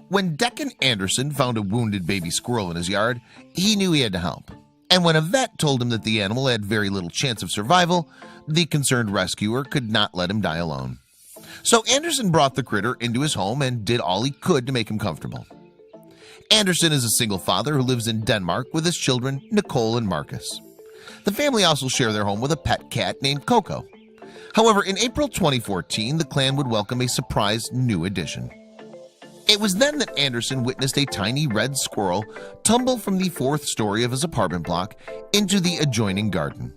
When Decan Andersen found a wounded baby squirrel in his yard, he knew he had to help. And when a vet told him that the animal had very little chance of survival, the concerned rescuer could not let him die alone. So Andersen brought the critter into his home and did all he could to make him comfortable. Andersen is a single father who lives in Denmark with his children Nicole and Marcus. The family also share their home with a pet cat named Coco. However, in April 2014, the clan would welcome a surprise new addition. It was then that Andersen witnessed a tiny red squirrel tumble from the 4th story of his apartment block into the adjoining garden.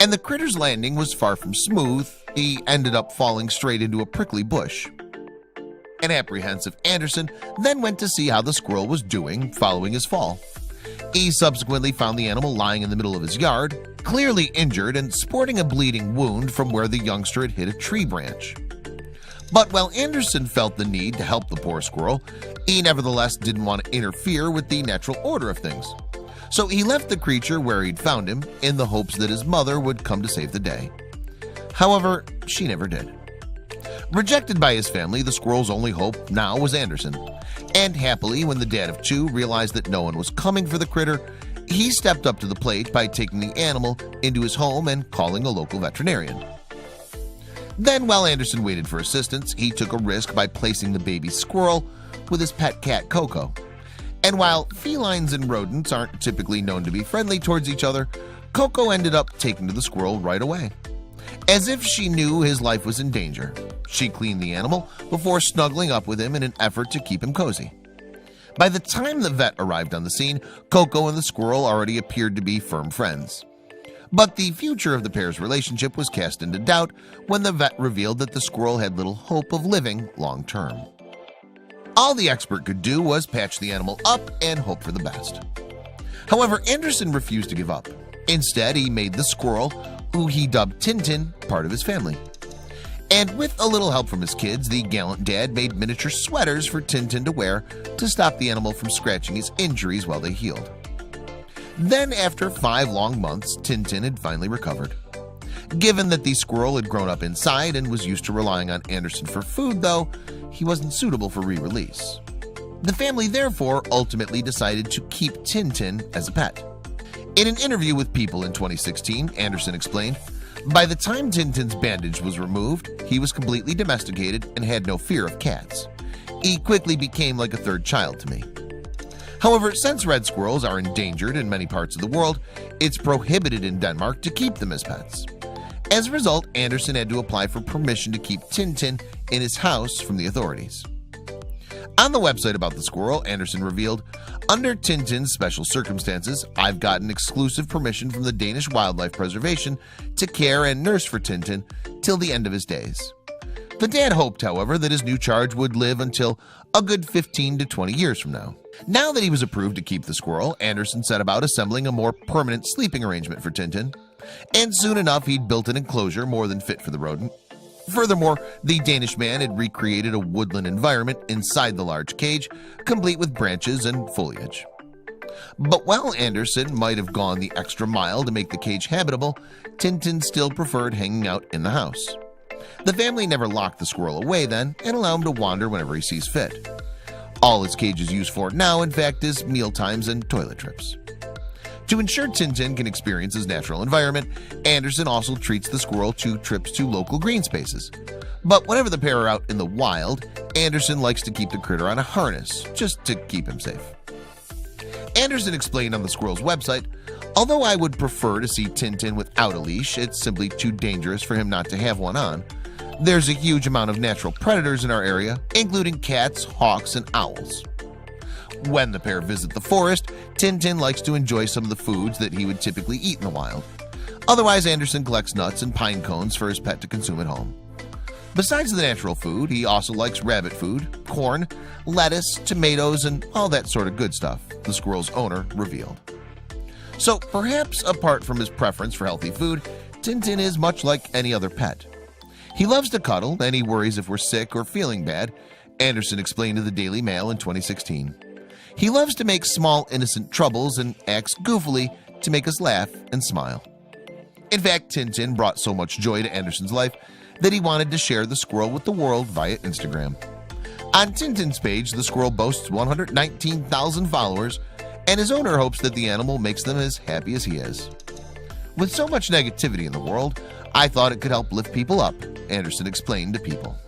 And the critter's landing was far from smooth. He ended up falling straight into a prickly bush. An apprehensive Andersen then went to see how the squirrel was doing following his fall. He subsequently found the animal lying in the middle of his yard, clearly injured and sporting a bleeding wound from where the youngster had hit a tree branch. But while Andersen felt the need to help the poor squirrel, he nevertheless didn't want to interfere with the natural order of things. So he left the creature where he'd found him in the hopes that his mother would come to save the day. However, she never did. Rejected by his family, the squirrel's only hope now was Andersen. And happily, when the dad of 2 realized that no one was coming for the critter, he stepped up to the plate by taking the animal into his home and calling a local veterinarian. Then, while Andersen waited for assistance, he took a risk by placing the baby squirrel with his pet cat Coco. And while felines and rodents aren't typically known to be friendly towards each other, Coco ended up taking to the squirrel right away. As if she knew his life was in danger, she cleaned the animal before snuggling up with him in an effort to keep him cozy. By the time the vet arrived on the scene, Coco and the squirrel already appeared to be firm friends. But the future of the pair's relationship was cast into doubt when the vet revealed that the squirrel had little hope of living long term. All the expert could do was patch the animal up and hope for the best. However, Andersen refused to give up. Instead, he made the squirrel, who he dubbed Tintin, part of his family. And with a little help from his kids, the gallant dad made miniature sweaters for Tintin to wear to stop the animal from scratching his injuries while they healed. Then, after 5 long months, Tintin had finally recovered. Given that the squirrel had grown up inside and was used to relying on Andersen for food, though, he wasn't suitable for re-release. The family therefore ultimately decided to keep Tintin as a pet. In an interview with People in 2016, Andersen explained, "By the time Tintin's bandage was removed, he was completely domesticated and had no fear of cats. He quickly became like a third child to me." However, since red squirrels are endangered in many parts of the world, it's prohibited in Denmark to keep them as pets. As a result, Andersen had to apply for permission to keep Tintin in his house from the authorities. On the website about the squirrel, Andersen revealed, "Under Tintin's special circumstances, I've gotten exclusive permission from the Danish Wildlife Preservation to care and nurse for Tintin till the end of his days." The dad hoped, however, that his new charge would live until a good 15 to 20 years from now. Now that he was approved to keep the squirrel, Andersen set about assembling a more permanent sleeping arrangement for Tintin, and soon enough he'd built an enclosure more than fit for the rodent. Furthermore, the Danish man had recreated a woodland environment inside the large cage, complete with branches and foliage. But while Andersen might have gone the extra mile to make the cage habitable, Tintin still preferred hanging out in the house. The family never locked the squirrel away then and allow him to wander whenever he sees fit. All his cage is used for now, in fact, is meal times and toilet trips. To ensure Tintin can experience his natural environment, Andersen also treats the squirrel to trips to local green spaces. But whenever the pair are out in the wild, Andersen likes to keep the critter on a harness, just to keep him safe. Andersen explained on the squirrel's website, "Although I would prefer to see Tintin without a leash, it's simply too dangerous for him not to have one on. There's a huge amount of natural predators in our area, including cats, hawks, and owls." When the pair visit the forest, Tintin likes to enjoy some of the foods that he would typically eat in the wild. Otherwise, Andersen collects nuts and pine cones for his pet to consume at home. Besides the natural food, he also likes rabbit food, corn, lettuce, tomatoes, and all that sort of good stuff, the squirrel's owner revealed. So perhaps apart from his preference for healthy food, Tintin is much like any other pet. He loves to cuddle and he worries if we're sick or feeling bad, Andersen explained to the Daily Mail in 2016. He loves to make small innocent troubles and acts goofily to make us laugh and smile. In fact, Tintin brought so much joy to Andersen's life that he wanted to share the squirrel with the world via Instagram. On Tintin's page, the squirrel boasts 119,000 followers, and his owner hopes that the animal makes them as happy as he is. With so much negativity in the world, I thought it could help lift people up, Andersen explained to People.